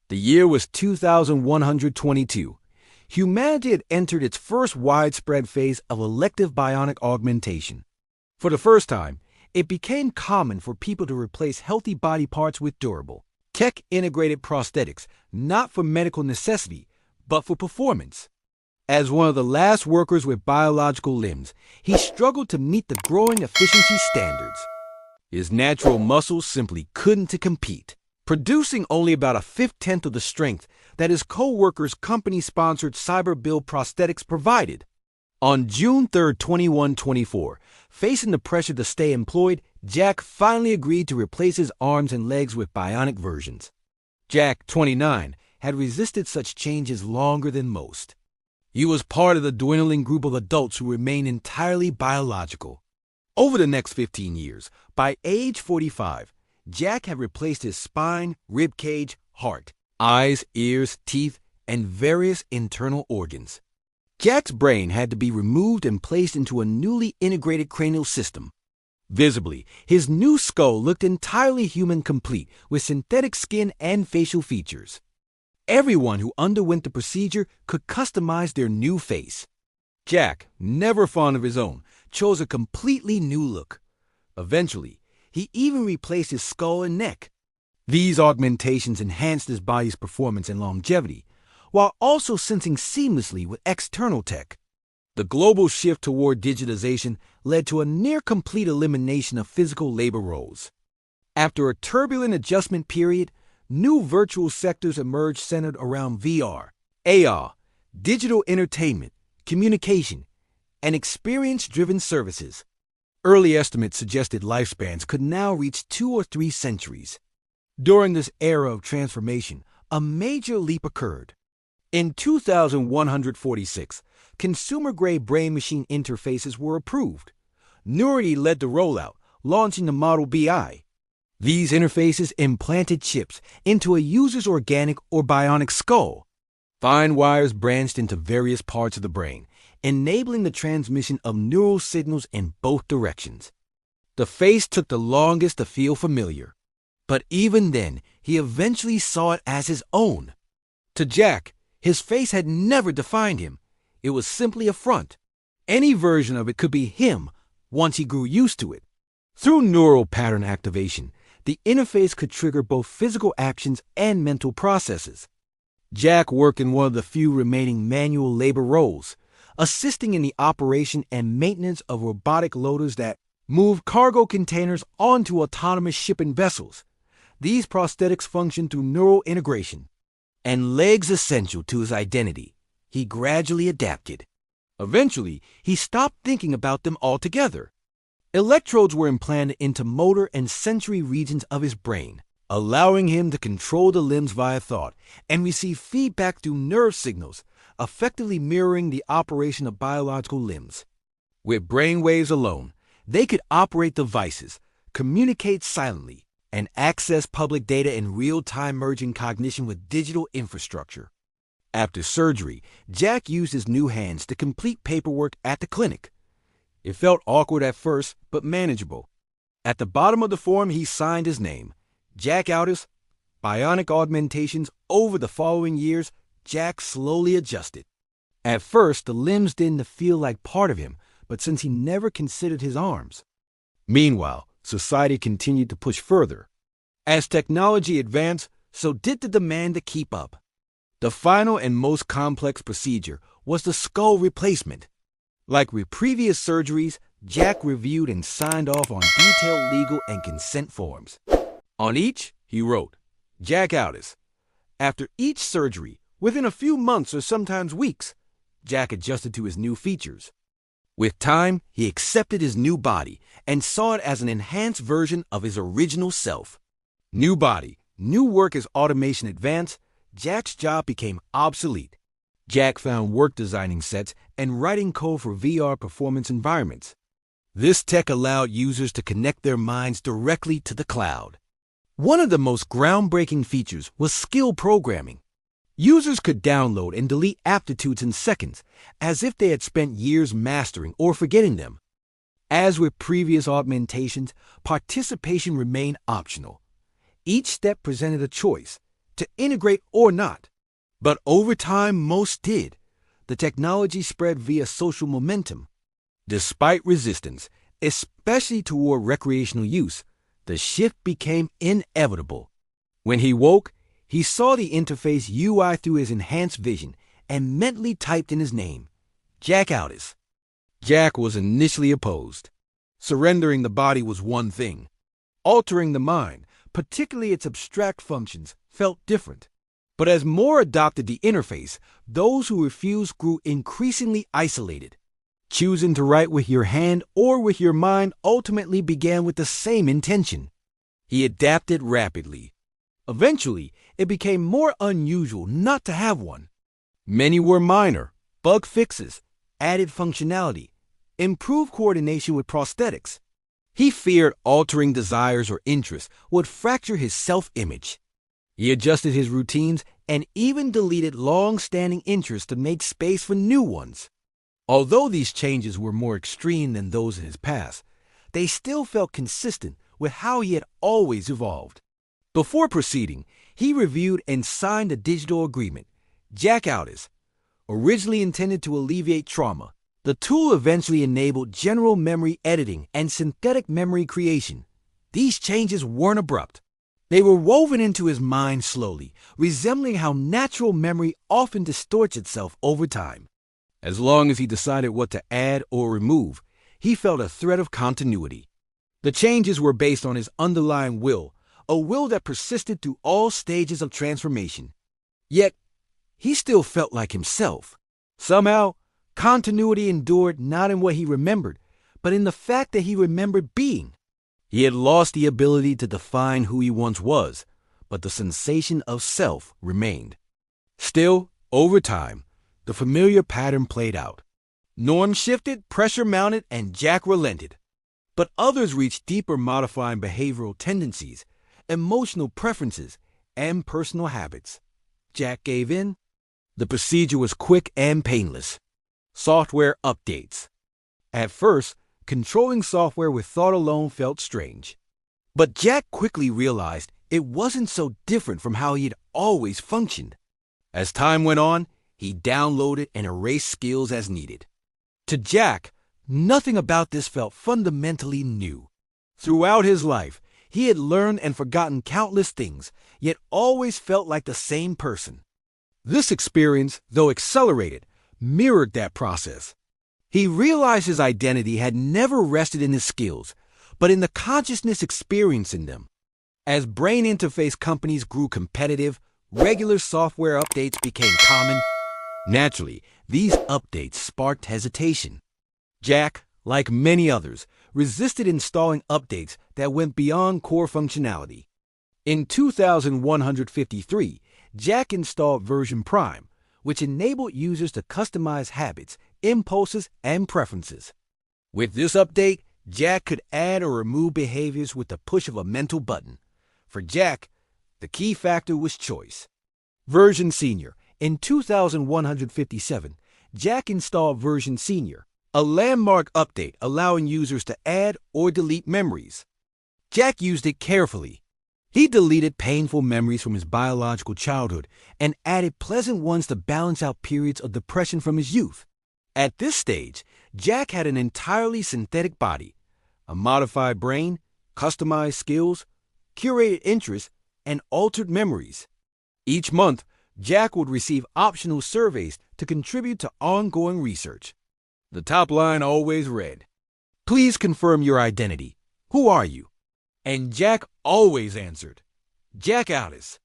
The year was 2122. Humanity had entered its first widespread phase of elective bionic augmentation. For the first time, it became common for people to replace healthy body parts with durable, tech-integrated prosthetics, not for medical necessity, but for performance. As one of the last workers with biological limbs, he struggled to meet the growing efficiency standards. His natural muscles simply couldn't compete, producing only about a fifth-tenth of the strength that his co-workers' company-sponsored cyber-build prosthetics provided. On June 3, 2124, facing the pressure to stay employed, Jack finally agreed to replace his arms and legs with bionic versions. Jack, 29, had resisted such changes longer than most. He was part of the dwindling group of adults who remained entirely biological. Over the next 15 years, by age 45, Jack had replaced his spine, rib cage, heart, eyes, ears, teeth, and various internal organs. Jack's brain had to be removed and placed into a newly integrated cranial system. Visibly, his new skull looked entirely human, complete with synthetic skin and facial features. Everyone who underwent the procedure could customize their new face. Jack, never fond of his own, chose a completely new look. Eventually, he even replaced his skull and neck. These augmentations enhanced his body's performance and longevity, while also syncing seamlessly with external tech. The global shift toward digitization led to a near-complete elimination of physical labor roles. After a turbulent adjustment period, new virtual sectors emerged centered around VR, AR, digital entertainment, communication, and experience-driven services. Early estimates suggested lifespans could now reach 2 or 3 centuries. During this era of transformation, a major leap occurred. In 2146, consumer-grade brain-machine interfaces were approved. Neurity led the rollout, launching the Model BI. These interfaces implanted chips into a user's organic or bionic skull. Fine wires branched into various parts of the brain, enabling the transmission of neural signals in both directions. The face took the longest to feel familiar, but even then, he eventually saw it as his own. To Jack, his face had never defined him. It was simply a front. Any version of it could be him once he grew used to it. Through neural pattern activation, the interface could trigger both physical actions and mental processes. Jack worked in one of the few remaining manual labor roles, assisting in the operation and maintenance of robotic loaders that moved cargo containers onto autonomous shipping vessels. These prosthetics functioned through neural integration. And legs essential to his identity, he gradually adapted. Eventually, he stopped thinking about them altogether. Electrodes were implanted into motor and sensory regions of his brain, allowing him to control the limbs via thought and receive feedback through nerve signals, effectively mirroring the operation of biological limbs. With brainwaves alone, they could operate devices, communicate silently, and access public data in real-time, merging cognition with digital infrastructure. After surgery, Jack used his new hands to complete paperwork at the clinic. It felt awkward at first, but manageable. At the bottom of the form, he signed his name, Jack Aldis, Bionic Augmentations. Over the following years, Jack slowly adjusted. At first, the limbs didn't feel like part of him, but since he never considered his arms. Meanwhile, society continued to push further. As technology advanced, so did the demand to keep up. The final and most complex procedure was the skull replacement. Like with previous surgeries, Jack reviewed and signed off on detailed legal and consent forms. On each, he wrote, Jack Aldis. After each surgery, within a few months or sometimes weeks, Jack adjusted to his new features. With time, he accepted his new body and saw it as an enhanced version of his original self. New body, new work. As automation advanced, Jack's job became obsolete. Jack found work designing sets and writing code for VR performance environments. This tech allowed users to connect their minds directly to the cloud. One of the most groundbreaking features was skill programming. Users could download and delete aptitudes in seconds, as if they had spent years mastering or forgetting them. As with previous augmentations, participation remained optional. Each step presented a choice: to integrate or not. But over time, most did. The technology spread via social momentum. Despite resistance, especially toward recreational use, the shift became inevitable. When he woke, he saw the interface UI through his enhanced vision and mentally typed in his name, Jack Aldis. Jack was initially opposed. Surrendering the body was one thing. Altering the mind, particularly its abstract functions, felt different. But as more adopted the interface, those who refused grew increasingly isolated. Choosing to write with your hand or with your mind ultimately began with the same intention. He adapted rapidly. Eventually, it became more unusual not to have one. Many were minor, bug fixes, added functionality, improved coordination with prosthetics. He feared altering desires or interests would fracture his self-image. He adjusted his routines and even deleted long-standing interests to make space for new ones. Although these changes were more extreme than those in his past, they still felt consistent with how he had always evolved. Before proceeding, he reviewed and signed a digital agreement, Jack Aldis. Originally intended to alleviate trauma, the tool eventually enabled general memory editing and synthetic memory creation. These changes weren't abrupt. They were woven into his mind slowly, resembling how natural memory often distorts itself over time. As long as he decided what to add or remove, he felt a thread of continuity. The changes were based on his underlying will, a will that persisted through all stages of transformation. Yet, he still felt like himself. Somehow, continuity endured not in what he remembered, but in the fact that he remembered being. He had lost the ability to define who he once was, but the sensation of self remained. Still, over time, the familiar pattern played out. Norms shifted, pressure mounted, and Jack relented. But others reached deeper modifying behavioral tendencies, emotional preferences, and personal habits. Jack gave in. The procedure was quick and painless. Software updates. At first, controlling software with thought alone felt strange. But Jack quickly realized it wasn't so different from how he had always functioned. As time went on, he downloaded and erased skills as needed. To Jack, nothing about this felt fundamentally new. Throughout his life, he had learned and forgotten countless things, yet always felt like the same person. This experience, though accelerated, mirrored that process. He realized his identity had never rested in his skills, but in the consciousness experiencing them. As brain interface companies grew competitive, regular software updates became common. Naturally, these updates sparked hesitation. Jack, like many others, resisted installing updates that went beyond core functionality. In 2153, Jack installed version Prime, which enabled users to customize habits, impulses, and preferences. With this update, Jack could add or remove behaviors with the push of a mental button. For Jack, the key factor was choice. Version Senior. In 2157, Jack installed Version Senior, a landmark update allowing users to add or delete memories. Jack used it carefully. He deleted painful memories from his biological childhood and added pleasant ones to balance out periods of depression from his youth. At this stage, Jack had an entirely synthetic body, a modified brain, customized skills, curated interests, and altered memories. Each month, Jack would receive optional surveys to contribute to ongoing research. The top line always read, "Please confirm your identity. Who are you?" And Jack always answered, "Jack Aldis."